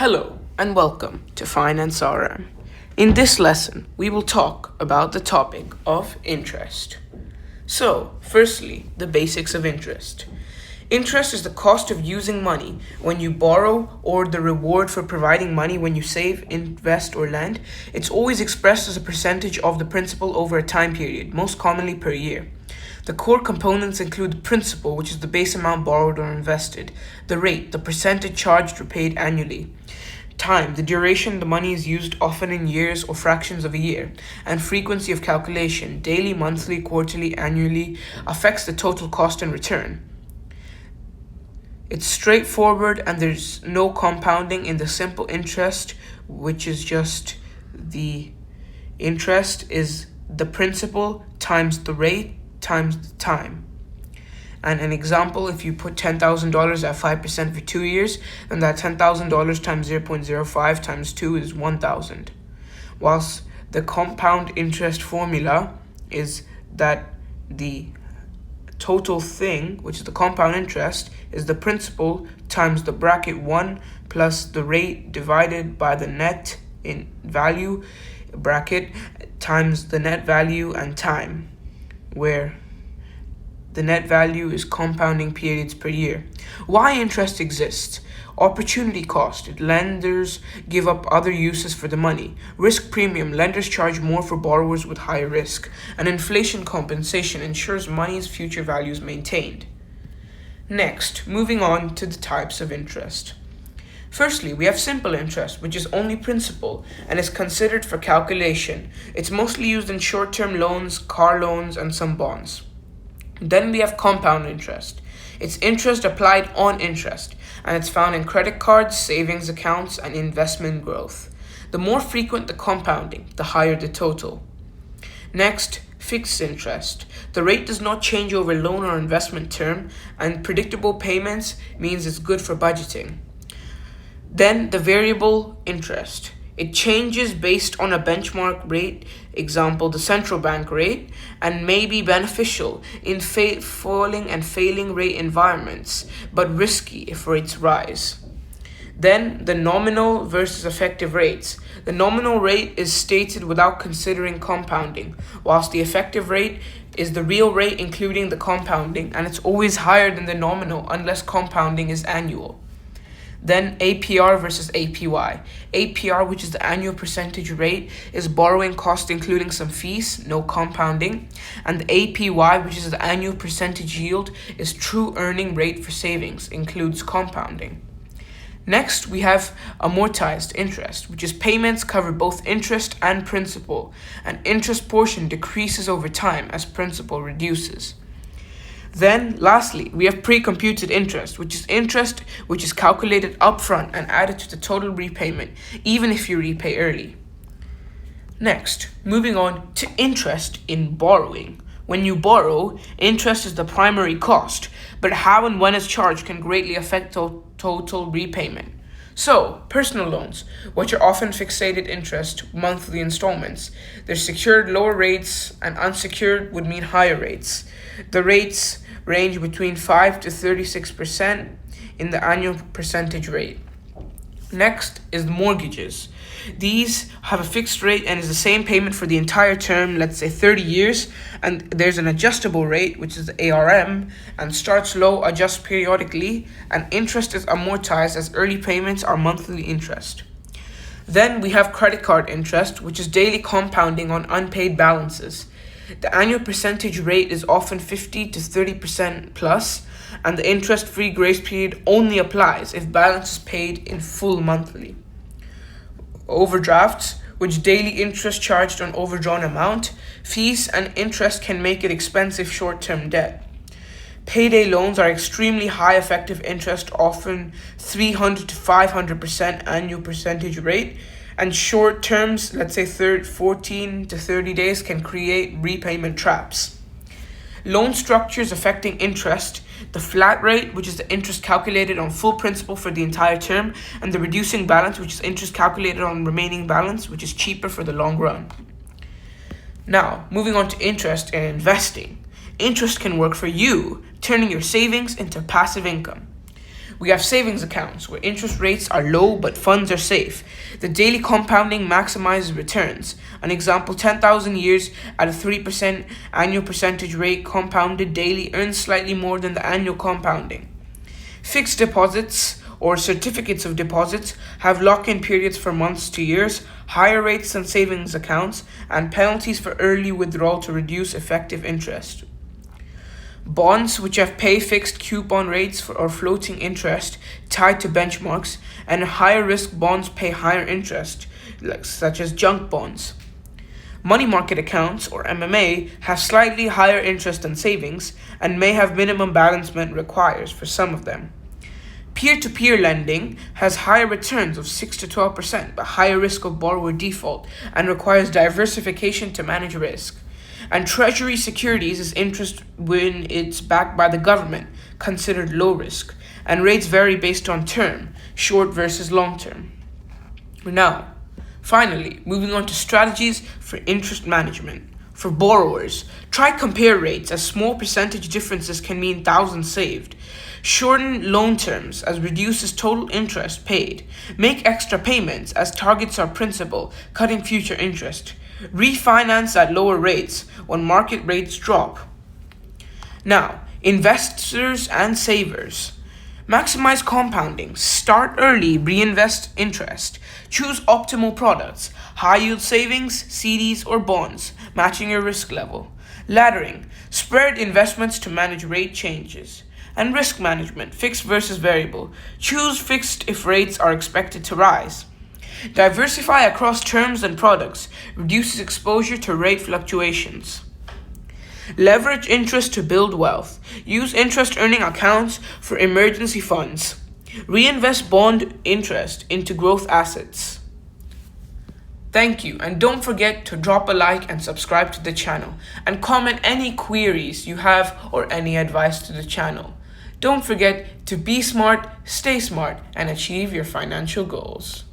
Hello and welcome to Finance RM. In this lesson, we will talk about the topic of interest. So, firstly, the basics of interest. Interest is the cost of using money when you borrow or the reward for providing money when you save, invest, or lend. It's always expressed as a percentage of the principal over a time period, most commonly per year. The core components include the principal, which is the base amount borrowed or invested, the rate, the percentage charged or paid annually, time, the duration the money is used, often in years or fractions of a year, and frequency of calculation, daily, monthly, quarterly, annually, affects the total cost and return. It's straightforward and there's no compounding in the simple interest, which is just the interest is the principal times the rate times the time. And an example, if you put $10,000 at 5% for 2 years, then that $10,000 times 0.05 times 2 is 1,000. Whilst the compound interest formula is that the total thing, which is the compound interest, is the principal times the bracket 1 plus the rate divided by the net in value bracket times the net value and time, where the net value is compounding periods per year. Why interest exists? Opportunity cost. Lenders give up other uses for the money. Risk premium. Lenders charge more for borrowers with higher risk. And inflation compensation ensures money's future value is maintained. Next, moving on to the types of interest. Firstly, we have simple interest, which is only principal and is considered for calculation. It's mostly used in short-term loans, car loans, and some bonds. Then we have compound interest. It's interest applied on interest, and it's found in credit cards, savings accounts, and investment growth. The more frequent the compounding, the higher the total. Next, fixed interest. The rate does not change over loan or investment term, and predictable payments means it's good for budgeting. Then the variable interest. It changes based on a benchmark rate, example the central bank rate, and may be beneficial in falling and failing rate environments, but risky if rates rise. Then the nominal versus effective rates. The nominal rate is stated without considering compounding, whilst the effective rate is the real rate including the compounding, and it's always higher than the nominal unless compounding is annual. Then APR versus APY. APR, which is the annual percentage rate, is borrowing cost including some fees, no compounding. And the APY, which is the annual percentage yield, is true earning rate for savings, includes compounding. Next, we have amortized interest, which is payments cover both interest and principal. An interest portion decreases over time as principal reduces. Then, lastly, we have pre-computed interest, which is calculated upfront and added to the total repayment, even if you repay early. Next, moving on to interest in borrowing. When you borrow, interest is the primary cost, but how and when it's charged can greatly affect total repayment. So, personal loans, which are often fixated interest, monthly installments. They're secured lower rates, and unsecured would mean higher rates. The rates range between 5 to 36% in the annual percentage rate. Next is mortgages. These have a fixed rate and is the same payment for the entire term, let's say 30 years, and there's an adjustable rate, which is the ARM, and starts low, adjusts periodically, and interest is amortized as early payments are monthly interest. Then we have credit card interest, which is daily compounding on unpaid balances. The annual percentage rate is often 50 to 30% plus, and the interest-free grace period only applies if balance is paid in full monthly. Overdrafts, which daily interest charged on overdrawn amount, fees and interest can make it expensive short-term debt. Payday loans are extremely high effective interest, often 300 to 500% annual percentage rate, and short terms, let's say 14 to 30 days, can create repayment traps. Loan structures affecting interest, the flat rate, which is the interest calculated on full principal for the entire term, and the reducing balance, which is interest calculated on remaining balance, which is cheaper for the long run. Now, moving on to interest in investing. Interest can work for you, turning your savings into passive income. We have savings accounts where interest rates are low but funds are safe. The daily compounding maximizes returns. An example, 10,000 years at a 3% annual percentage rate compounded daily earns slightly more than the annual compounding. Fixed deposits or certificates of deposits have lock-in periods for months to years, higher rates than savings accounts, and penalties for early withdrawal to reduce effective interest. Bonds, which have pay fixed coupon rates or floating interest tied to benchmarks, and higher risk bonds pay higher interest, such as junk bonds. Money market accounts, or MMA, have slightly higher interest than savings and may have minimum balancement requires for some of them. Peer-to-peer lending has higher returns of 6 to 12%, but higher risk of borrower default and requires diversification to manage risk. And treasury securities is interest when it's backed by the government, considered low risk, and rates vary based on term, short versus long term. Now, finally, moving on to strategies for interest management. For borrowers, try compare rates as small percentage differences can mean thousands saved. Shorten loan terms as reduces total interest paid. Make extra payments as targets our principal, cutting future interest. Refinance at lower rates when market rates drop. Now, investors and savers. Maximize compounding. Start early, reinvest interest. Choose optimal products, high yield savings, CDs, or bonds, matching your risk level. Laddering. Spread investments to manage rate changes. And risk management, fixed versus variable. Choose fixed if rates are expected to rise. Diversify across terms and products, reduces exposure to rate fluctuations. Leverage interest to build wealth. Use interest earning accounts for emergency funds. Reinvest bond interest into growth assets. Thank you, and don't forget to drop a like and subscribe to the channel, and comment any queries you have or any advice to the channel. Don't forget to be smart, stay smart, and achieve your financial goals.